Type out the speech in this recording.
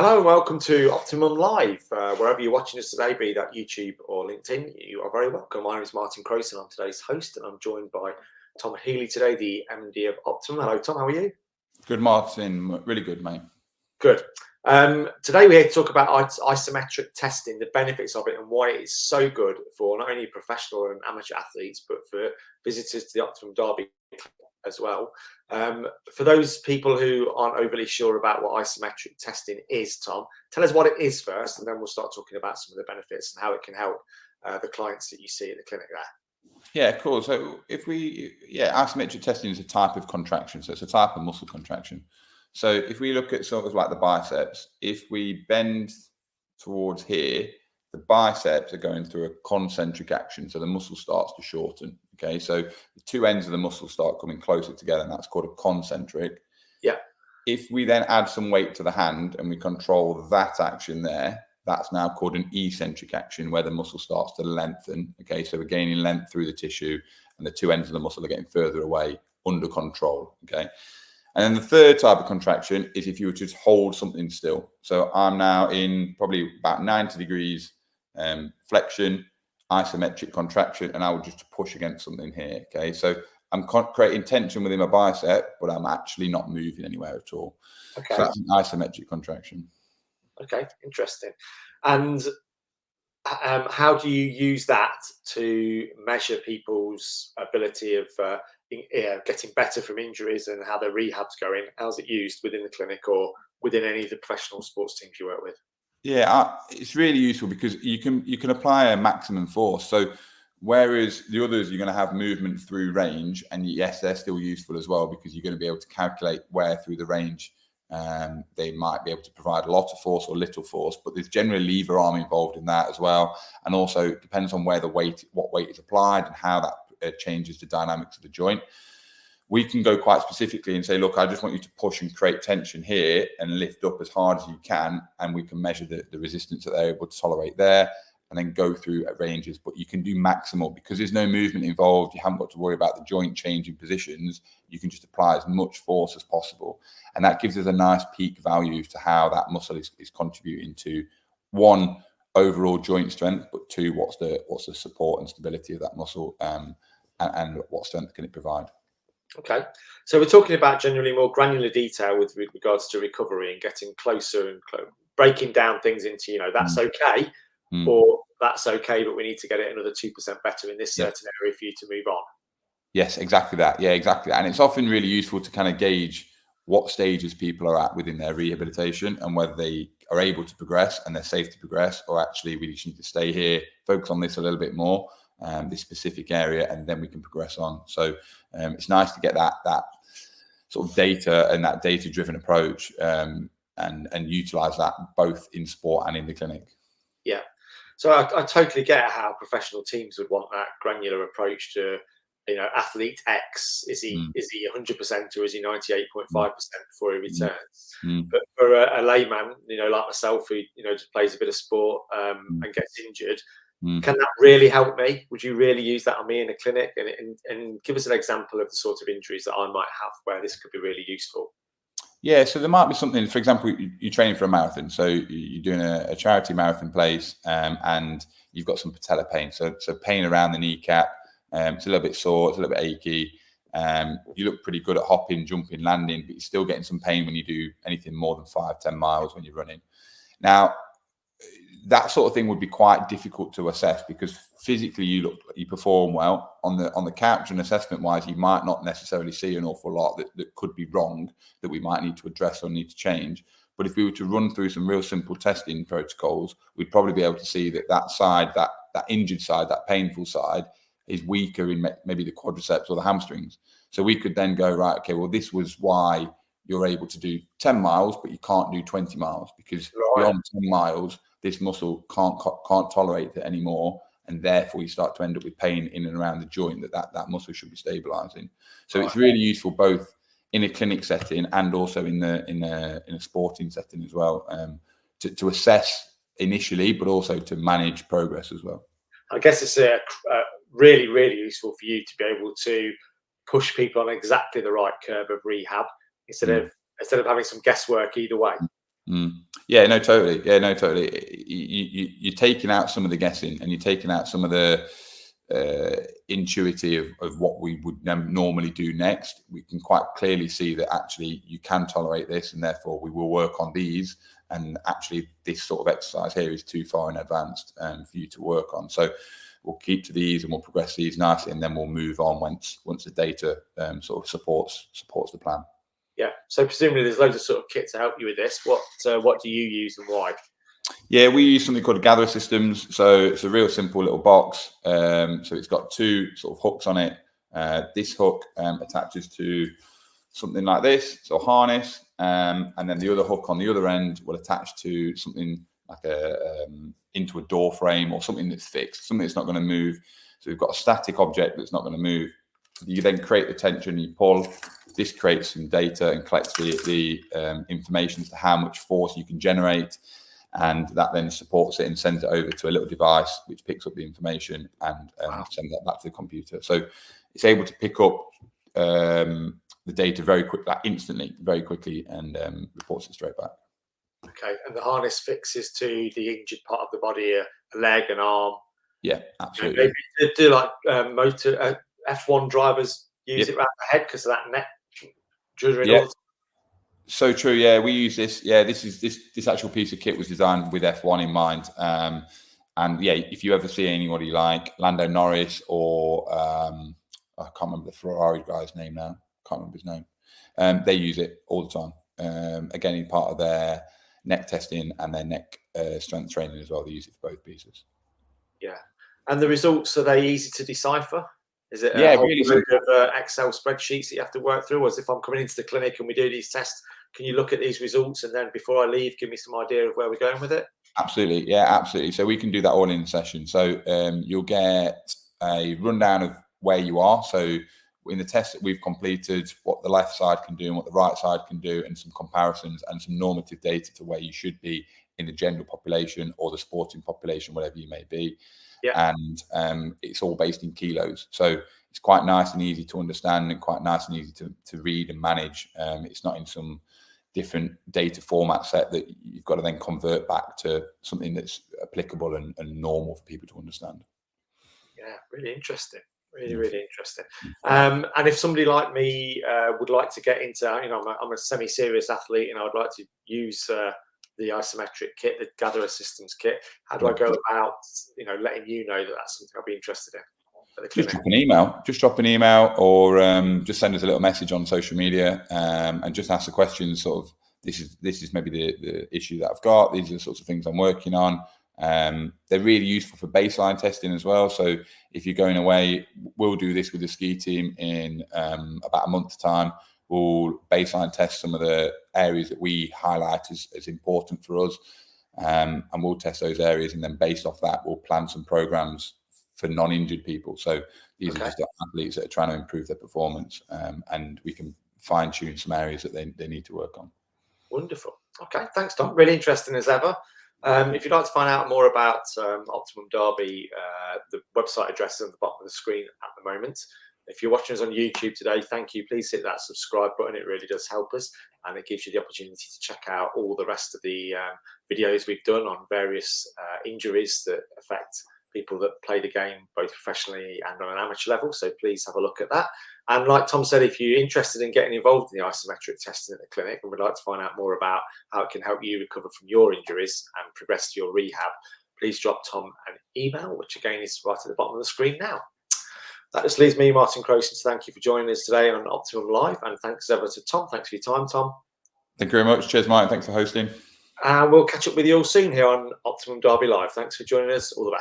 Hello and welcome to Optimum Live. Wherever you're watching us today, be that YouTube or LinkedIn, you are very welcome. My name is Martin Crowson. I'm today's host, and I'm joined by Tom Heeley today, the MD of Optimum. Hello, Tom. How are you? Good, Martin. Really good, mate. Good. Today we're here to talk about isometric testing, the benefits of it, and why it is so good for not only professional and amateur athletes, but for visitors to the Optimum Derby as well. For those people who aren't overly sure about what isometric testing is, Tom, tell us what it is first, and then we'll start talking about some of the benefits and how it can help the clients that you see at the clinic there. Yeah, cool. So isometric testing is a type of contraction. So it's a type of muscle contraction. So if we look at sort of like the biceps, if we bend towards here, the biceps are going through a concentric action. So the muscle starts to shorten. Okay. So the two ends of the muscle start coming closer together, and that's called a concentric. Yeah. If we then add some weight to the hand and we control that action there, that's now called an eccentric action, where the muscle starts to lengthen. Okay. So we're gaining length through the tissue, and the two ends of the muscle are getting further away under control. Okay. And then the third type of contraction is if you were to just hold something still. So I'm now in probably about 90 degrees flexion, isometric contraction, and I would just push against something here. Okay, so I'm creating tension within my bicep, but I'm actually not moving anywhere at all. Okay. So that's an isometric contraction. Okay, interesting. And how do you use that to measure people's ability of getting better from injuries and how their rehab's going? How's it used within the clinic or within any of the professional sports teams you work with? Yeah, it's really useful because you can apply a maximum force. So whereas the others, you're going to have movement through range, and yes, they're still useful as well because you're going to be able to calculate where through the range they might be able to provide a lot of force or little force, but there's generally a lever arm involved in that as well. And also it depends on where what weight is applied and how that changes the dynamics of the joint. We can go quite specifically and say, look, I just want you to push and create tension here and lift up as hard as you can. And we can measure the resistance that they're able to tolerate there and then go through at ranges. But you can do maximal because there's no movement involved. You haven't got to worry about the joint changing positions. You can just apply as much force as possible. And that gives us a nice peak value to how that muscle is contributing to, one, overall joint strength, but two, what's the support and stability of that muscle, and what strength can it provide. Okay, so we're talking about generally more granular detail with regards to recovery and getting closer and breaking down things into, that's okay, or that's okay, but we need to get it another 2% better in this certain area for you to move on. Yes, exactly that. Yeah, exactly. And it's often really useful to kind of gauge what stages people are at within their rehabilitation and whether they are able to progress and they're safe to progress, or actually we just need to stay here, focus on this a little bit more. This specific area, and then we can progress on. So it's nice to get that sort of data and that data-driven approach, and utilize that both in sport and in the clinic. Yeah, so I totally get how professional teams would want that granular approach to, athlete X. Is he 100% or is he 98.5% before he returns? But for a layman, like myself, who just plays a bit of sport and gets injured. Can that really help me? Would you really use that on me in a clinic? And give us an example of the sort of injuries that I might have where this could be really useful. Yeah, so there might be something, for example, you're training for a marathon. So you're doing a charity marathon place, and you've got some patella pain. So pain around the kneecap. It's a little bit sore, it's a little bit achy. You look pretty good at hopping, jumping, landing, but you're still getting some pain when you do anything more than 5-10 miles when you're running. Now, that sort of thing would be quite difficult to assess because physically you perform well on the couch, and assessment wise you might not necessarily see an awful lot that could be wrong, that we might need to address or need to change. But if we were to run through some real simple testing protocols, we'd probably be able to see that side, that injured side, that painful side is weaker in maybe the quadriceps or the hamstrings. So we could then go, right, okay, well, this was why you're able to do 10 miles, but you can't do 20 miles because beyond 10 miles, this muscle can't tolerate it anymore, and therefore you start to end up with pain in and around the joint that muscle should be stabilizing. So it's really useful both in a clinic setting and also in a sporting setting as well, to assess initially, but also to manage progress as well. I guess it's really, really useful for you to be able to push people on exactly the right curve of rehab instead of having some guesswork either way. Yeah, no, totally. Yeah, no, totally. You're taking out some of the guessing, and you're taking out some of the intuitive of what we would normally do next. We can quite clearly see that actually you can tolerate this, and therefore we will work on these. And actually, this sort of exercise here is too far in advance for you to work on. So we'll keep to these, and we'll progress these nicely, and then we'll move on once the data sort of supports the plan. Yeah. So presumably there's loads of sort of kit to help you with this. What do you use and why? Yeah, we use something called Gather Systems. So it's a real simple little box. So it's got two sort of hooks on it. This hook attaches to something like this, so a harness, and then the other hook on the other end will attach to something like into a door frame or something that's fixed, something that's not going to move. So we've got a static object that's not going to move. You then create the tension, you pull. This creates some data and collects the information as to how much force you can generate, and that then supports it and sends it over to a little device which picks up the information and sends that back to the computer. So it's able to pick up the data very quickly, and reports it straight back. Okay, and the harness fixes to the injured part of the body, a leg, an arm. Yeah, absolutely. Maybe they do like motor F1 drivers use it around the head because of that neck during all the time. So true. Yeah, we use this. Yeah, this actual piece of kit was designed with F1 in mind. And yeah, if you ever see anybody like Lando Norris or I can't remember the Ferrari guy's name now. Can't remember his name. They use it all the time. Again, in part of their neck testing and their neck strength training as well. They use it for both pieces. Yeah, and the results, are they easy to decipher? Is it a whole really load of Excel spreadsheets that you have to work through? Or if I'm coming into the clinic and we do these tests, can you look at these results and then before I leave, give me some idea of where we're going with it? Absolutely. Yeah, absolutely. So we can do that all in session. So you'll get a rundown of where you are. So in the test that we've completed, what the left side can do and what the right side can do, and some comparisons and some normative data to where you should be in the general population or the sporting population, whatever you may be. Yeah. And it's all based in kilos. So it's quite nice and easy to understand and quite nice and easy to read and manage. It's not in some different data format set that you've got to then convert back to something that's applicable and normal for people to understand. Yeah, really interesting. Really interesting. And if somebody like me would like to get into, I'm a semi-serious athlete and I would like to use the isometric kit, the Gatherer Systems kit, how do I go about, letting you know that that's something I'd be interested in? Just drop an email, or just send us a little message on social media, and just ask the questions. Sort of, this is maybe the issue that I've got. These are the sorts of things I'm working on. They're really useful for baseline testing as well. So if you're going away, we'll do this with the ski team in about a month's time. We'll baseline test some of the areas that we highlight as important for us, and we'll test those areas, and then based off that, we'll plan some programs for non-injured people. So these are just athletes that are trying to improve their performance, and we can fine-tune some areas that they need to work on. Wonderful. Okay, thanks, Tom. Really interesting as ever. If you'd like to find out more about Optimum Derby, the website address is on the bottom of the screen at the moment. If you're watching us on YouTube today, thank you. Please hit that subscribe button. It really does help us, and it gives you the opportunity to check out all the rest of the videos we've done on various injuries that affect people that play the game both professionally and on an amateur level. So please have a look at that. And like Tom said, if you're interested in getting involved in the isometric testing at the clinic and would like to find out more about how it can help you recover from your injuries and progress to your rehab, please drop Tom an email, which again is right at the bottom of the screen now. That just leaves me, Martin Crowson, to thank you for joining us today on Optimum Live. And thanks ever to Tom. Thanks for your time, Tom. Thank you very much. Cheers, Mike. Thanks for hosting. And we'll catch up with you all soon here on Optimum Derby Live. Thanks for joining us. All the best.